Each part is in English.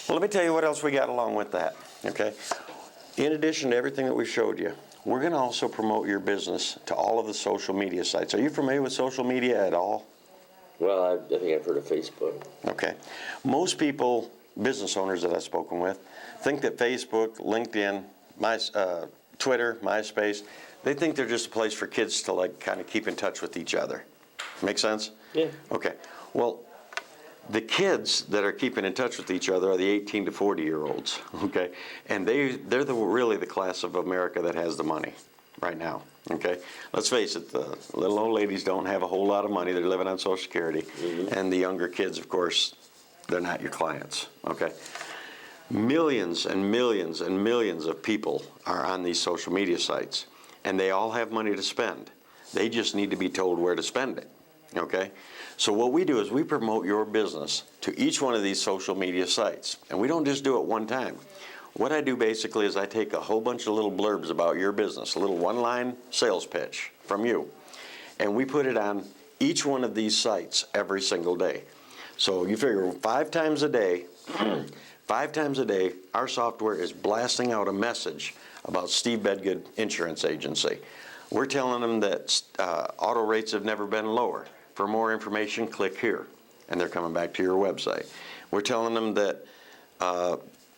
Well, let me tell you what else we got along with that, okay? In addition to everything that we showed you, we're going to also promote your business to all of the social media sites. Are you familiar with social media at all? Well, I think I've heard of Facebook. Okay. Most people, business owners that I've spoken with, think that Facebook, LinkedIn, Twitter, MySpace, they think they're just a place for kids to like kind of keep in touch with each other. Make sense? Yeah. Okay. Well, the kids that are keeping in touch with each other are the 18 to 40-year-olds, okay? And they're really the class of America that has the money right now, okay? Let's face it, the little old ladies don't have a whole lot of money. They're living on Social Security. And the younger kids, of course, they're not your clients, okay? Millions and millions and millions of people are on these social media sites, and they all have money to spend. They just need to be told where to spend it, okay? So what we do is we promote your business to each one of these social media sites, and we don't just do it one time. What I do basically is I take a whole bunch of little blurbs about your business, a little one-line sales pitch from you, and we put it on each one of these sites every single day. So you figure 5 times a day, 5 times a day, our software is blasting out a message about Steve Bedgood Insurance Agency. We're telling them that auto rates have never been lower. For more information, click here, and they're coming back to your website. We're telling them that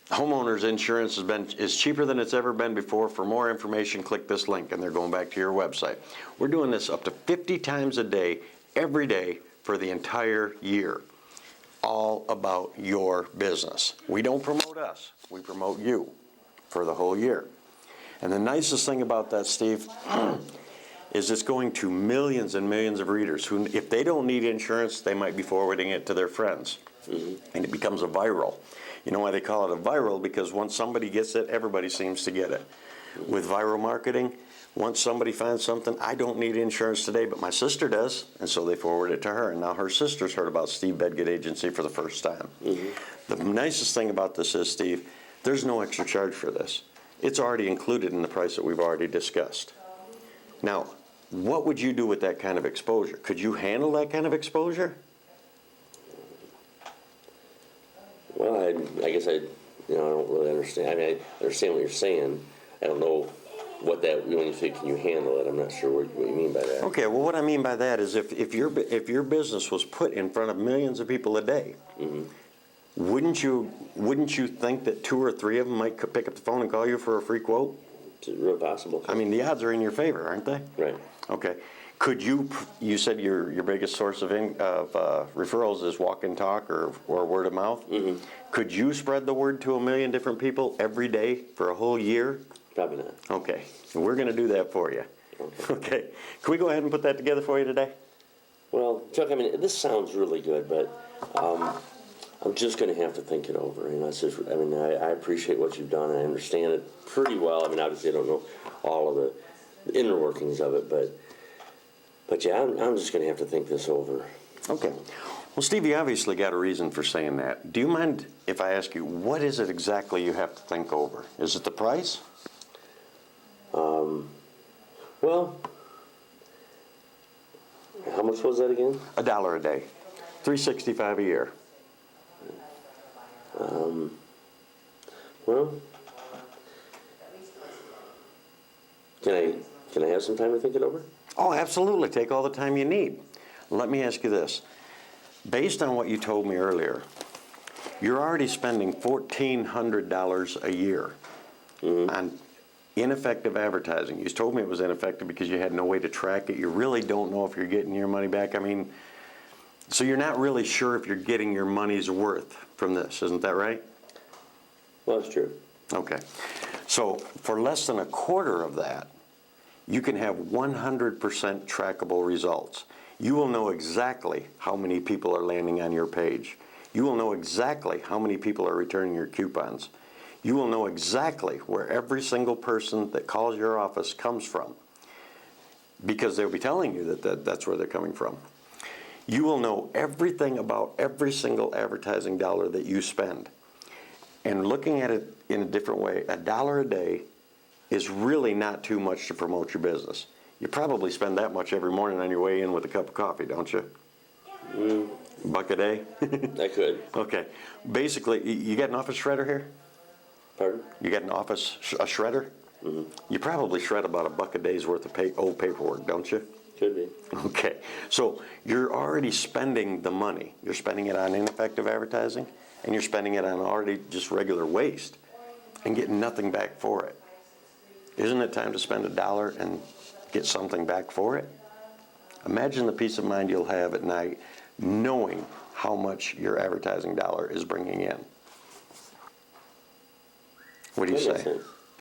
homeowners insurance is cheaper than it's ever been before. For more information, click this link, and they're going back to your website. We're doing this up to 50 times a day, every day, for the entire year. All about your business. We don't promote us, we promote you for the whole year. And the nicest thing about that, Steve, is it's going to millions and millions of readers who, if they don't need insurance, they might be forwarding it to their friends. And it becomes a viral. You know why they call it a viral? Because once somebody gets it, everybody seems to get it. With viral marketing, once somebody finds something, I don't need insurance today, but my sister does, and so they forward it to her, and now her sister's heard about Steve Bedgood Agency for the first time. The nicest thing about this is, Steve, there's no extra charge for this. It's already included in the price that we've already discussed. Now, what would you do with that kind of exposure? Could you handle that kind of exposure? Well, I guess I don't really understand. I mean, I understand what you're saying. I don't know what that, when you say can you handle it, I'm not sure what you mean by that. Okay, well, what I mean by that is if your business was put in front of millions of people a day, wouldn't you think that 2 or 3 of them might pick up the phone and call you for a free quote? It's real possible. I mean, the odds are in your favor, aren't they? Right. Okay. Could you said your biggest source of referrals is walk and talk or word of mouth. Could you spread the word to 1 million different people every day for a whole year? Probably not. Okay. And we're going to do that for you. Okay. Can we go ahead and put that together for you today? Well, Chuck, I mean, this sounds really good, but I'm just going to have to think it over. You know, I appreciate what you've done. I understand it pretty well. I mean, obviously, I don't know all of the inner workings of it, but yeah, I'm just going to have to think this over. Okay. Well, Steve, you obviously got a reason for saying that. Do you mind if I ask you, what is it exactly you have to think over? Is it the price? Well, how much was that again? $1 a day, $365 a year. Well, can I have some time to think it over? Oh, absolutely. Take all the time you need. Let me ask you this. Based on what you told me earlier, you're already spending $1,400 a year on ineffective advertising. You told me it was ineffective because you had no way to track it. You really don't know if you're getting your money back. I mean, so you're not really sure if you're getting your money's worth from this. Isn't that right? Well, that's true. Okay. So for less than a quarter of that, you can have 100% trackable results. You will know exactly how many people are landing on your page. You will know exactly how many people are returning your coupons. You will know exactly where every single person that calls your office comes from, because they'll be telling you that that's where they're coming from. You will know everything about every single advertising dollar that you spend. And looking at it in a different way, $1 a day is really not too much to promote your business. You probably spend that much every morning on your way in with a cup of coffee, don't you? Buck a day? I could. Okay. Basically, you got an office shredder here? Pardon? You got an office, a shredder? You probably shred about $1 a day's worth of old paperwork, don't you? Could be. Okay, so you're already spending the money. You're spending it on ineffective advertising, and you're spending it on already just regular waste, and getting nothing back for it. Isn't it time to spend $1 and get something back for it? Imagine the peace of mind you'll have at night knowing how much your advertising dollar is bringing in. What do you That makes say? sense.